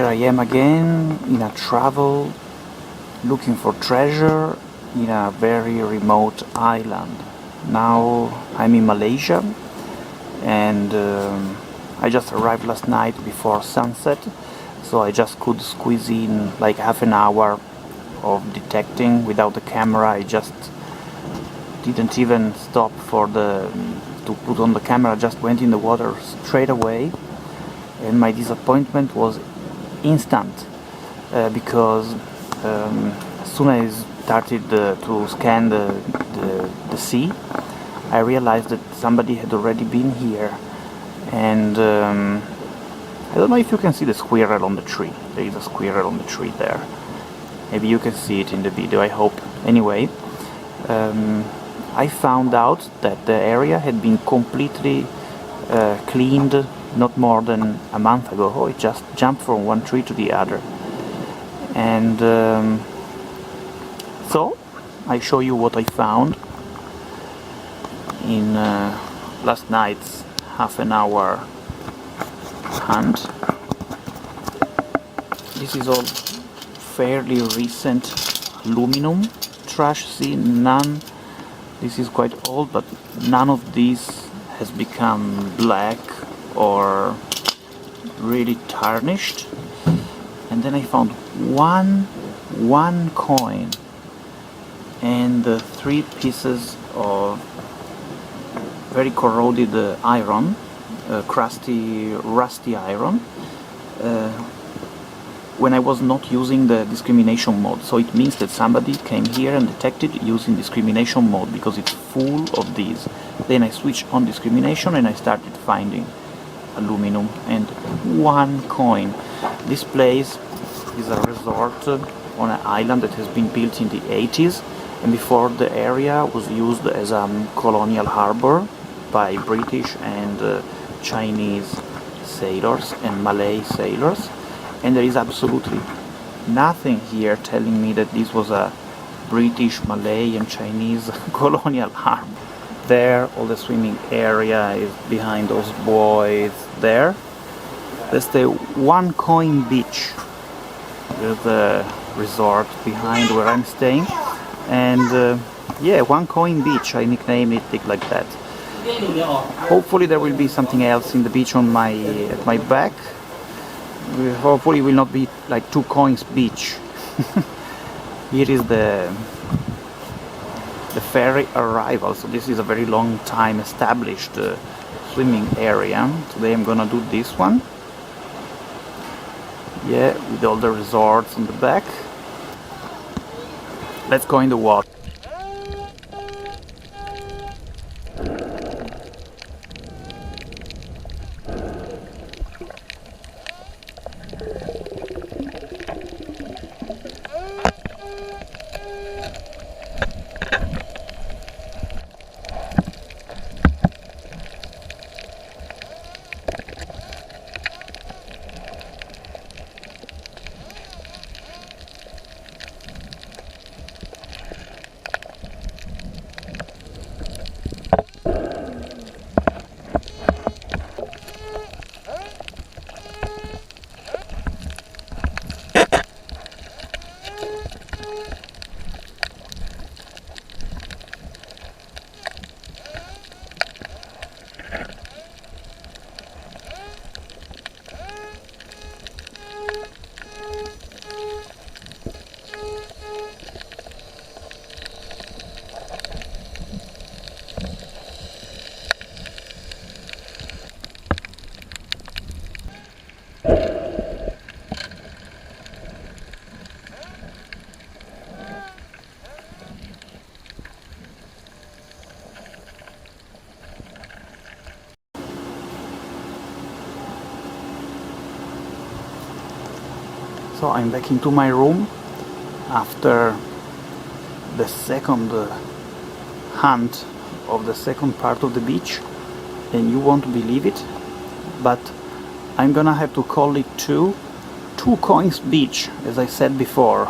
Here I am again in a travel looking for treasure in a very remote island. Now I'm in Malaysia and I just arrived last night before sunset, so I just could squeeze in like half an hour of detecting without the camera. I just didn't even stop to put on the camera, just went in the water straight away, and my disappointment was instant because as soon as I started to scan the sea, I realized that somebody had already been here, and I don't know if you can see the squirrel on the tree. There is a squirrel on the tree there. Maybe you can see it in the video, I hope. Anyway, I found out that the area had been completely cleaned not more than a month ago. Oh, it just jumped from one tree to the other. And so I show you what I found in last night's half an hour hunt. This is all fairly recent aluminum trash. See, this is quite old, but none of these has become black or really tarnished. And then I found one coin and 3 pieces of very corroded iron, rusty iron, when I was not using the discrimination mode. So it means that somebody came here and detected using discrimination mode, because it's full of these. Then I switched on discrimination and I started finding aluminum and 1 coin. This place is a resort on an island that has been built in the 80s, and before the area was used as a colonial harbor by British and Chinese sailors and Malay sailors. And there is absolutely nothing here telling me that this was a British, Malay and Chinese colonial harbor. There, all the swimming area is behind those boys there. That's the 1 coin beach. There's the resort behind where I'm staying. And yeah, 1 coin beach, I nicknamed it like that. Hopefully there will be something else in the beach on at my back. Hopefully it will not be like 2 coins beach. Here is the ferry arrival. So this is a very long time established swimming area. Today I'm gonna do this one. Yeah, with all the resorts on the back. Let's go in the water. So I'm back into my room after the second hunt of the second part of the beach, and you won't believe it, but I'm gonna have to call it 2 coins beach, as I said before.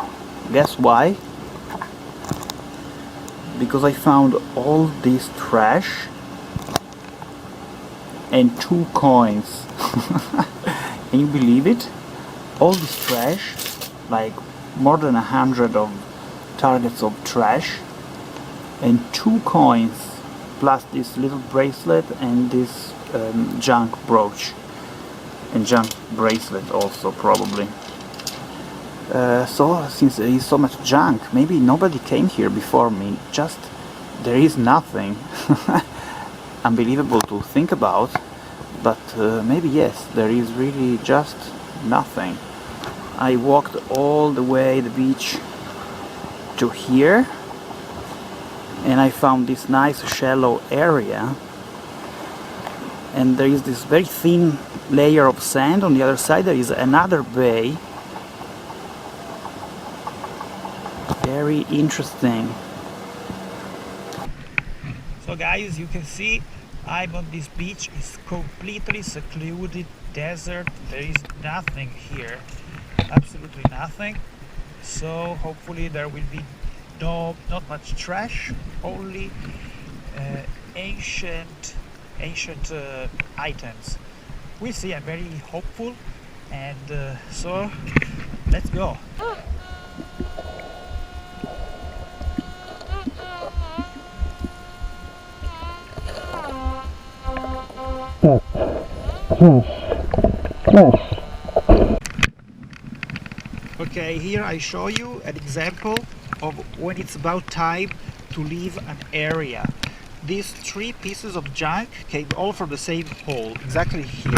Guess why? Because I found all this trash and 2 coins. Can you believe it? all this trash, like more than 100 of targets of trash, and 2 coins, plus this little bracelet and this junk brooch, and junk bracelet also probably. So since there is so much junk, maybe nobody came here before me, just there is nothing. Unbelievable to think about, but maybe yes, there is really just nothing. I walked all the way the beach to here, and I found this nice shallow area, and there is this very thin layer of sand. On the other side there is another bay. Very interesting. So guys, you can see I'm on this beach. It's completely secluded desert. There is nothing here, absolutely nothing. So hopefully there will be not much trash, only ancient items. We'll see. I'm very hopeful, and so let's go. Okay, here I show you an example of when it's about time to leave an area. These 3 pieces of junk came all from the same hole, exactly here.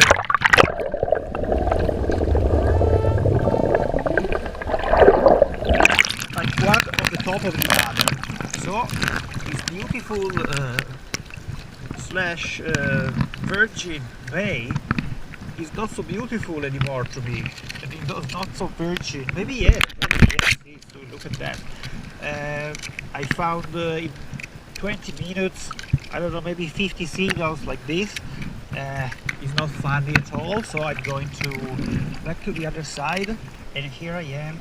Like one on the top of the other. So this beautiful slash virgin bay is not so beautiful anymore to me. I mean, not so virgin. Maybe yes. See, so look at that. I found in 20 minutes, I don't know, maybe 50 seagulls like this. It's not funny at all. So I'm going back to the other side, and here I am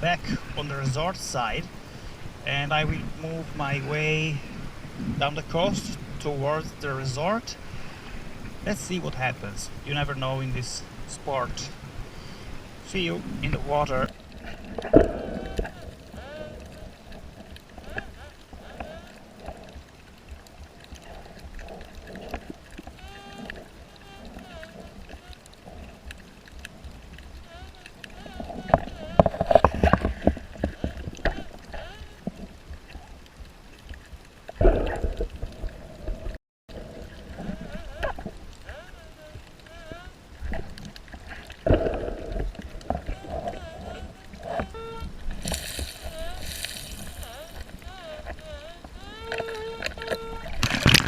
back on the resort side, and I will move my way down the coast towards the resort. Let's see what happens. You never know in this sport. See you in the water.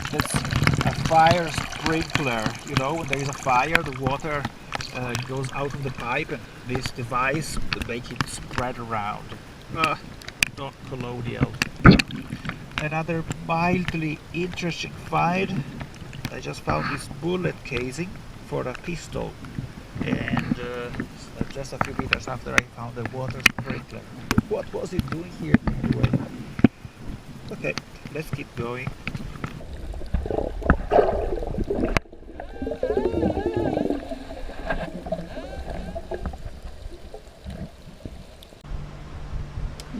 That's a fire sprinkler. You know, when there is a fire, the water goes out of the pipe, and this device will make it spread around. Not colonial. Another mildly interesting find. I just found this bullet casing for a pistol, and just a few meters after I found the water sprinkler. What was it doing here anyway? Okay, let's keep going.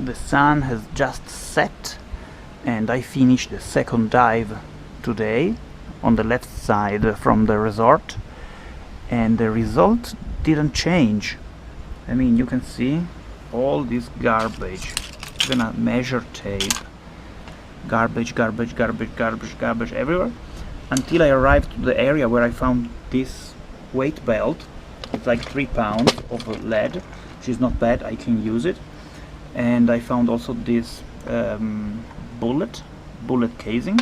The sun has just set, and I finished the second dive today on the left side from the resort, and the result didn't change. I mean, you can see all this garbage, even a measure tape, garbage everywhere, until I arrived to the area where I found this weight belt. It's like 3 pounds of lead, which is not bad. I can use it. And I found also this bullet casing,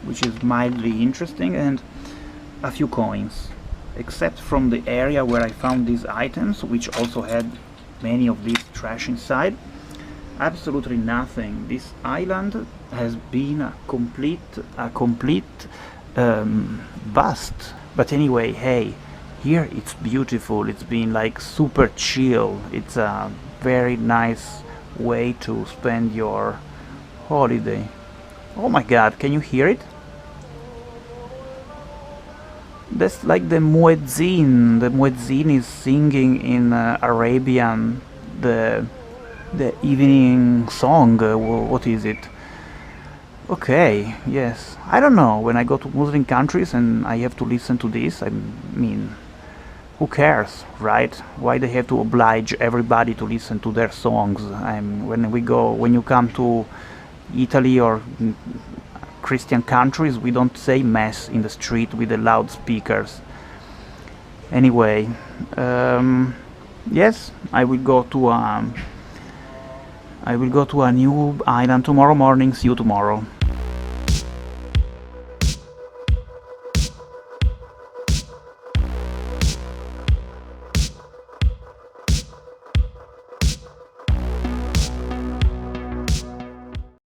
which is mildly interesting, and a few coins. Except from the area where I found these items, which also had many of these trash inside, absolutely nothing. This island has been a complete bust. But anyway, hey, here it's beautiful. It's been like super chill. It's a very nice way to spend your holiday. Oh my god, can you hear it? That's like the muezzin. The muezzin is singing in Arabian the evening song. What is it? Okay, yes. I don't know. When I go to Muslim countries and I have to listen to this, I mean, who cares, right? Why they have to oblige everybody to listen to their songs? When you come to Italy or Christian countries, we don't say mass in the street with the loudspeakers. Anyway, yes, I will go to a new island tomorrow morning. See you tomorrow.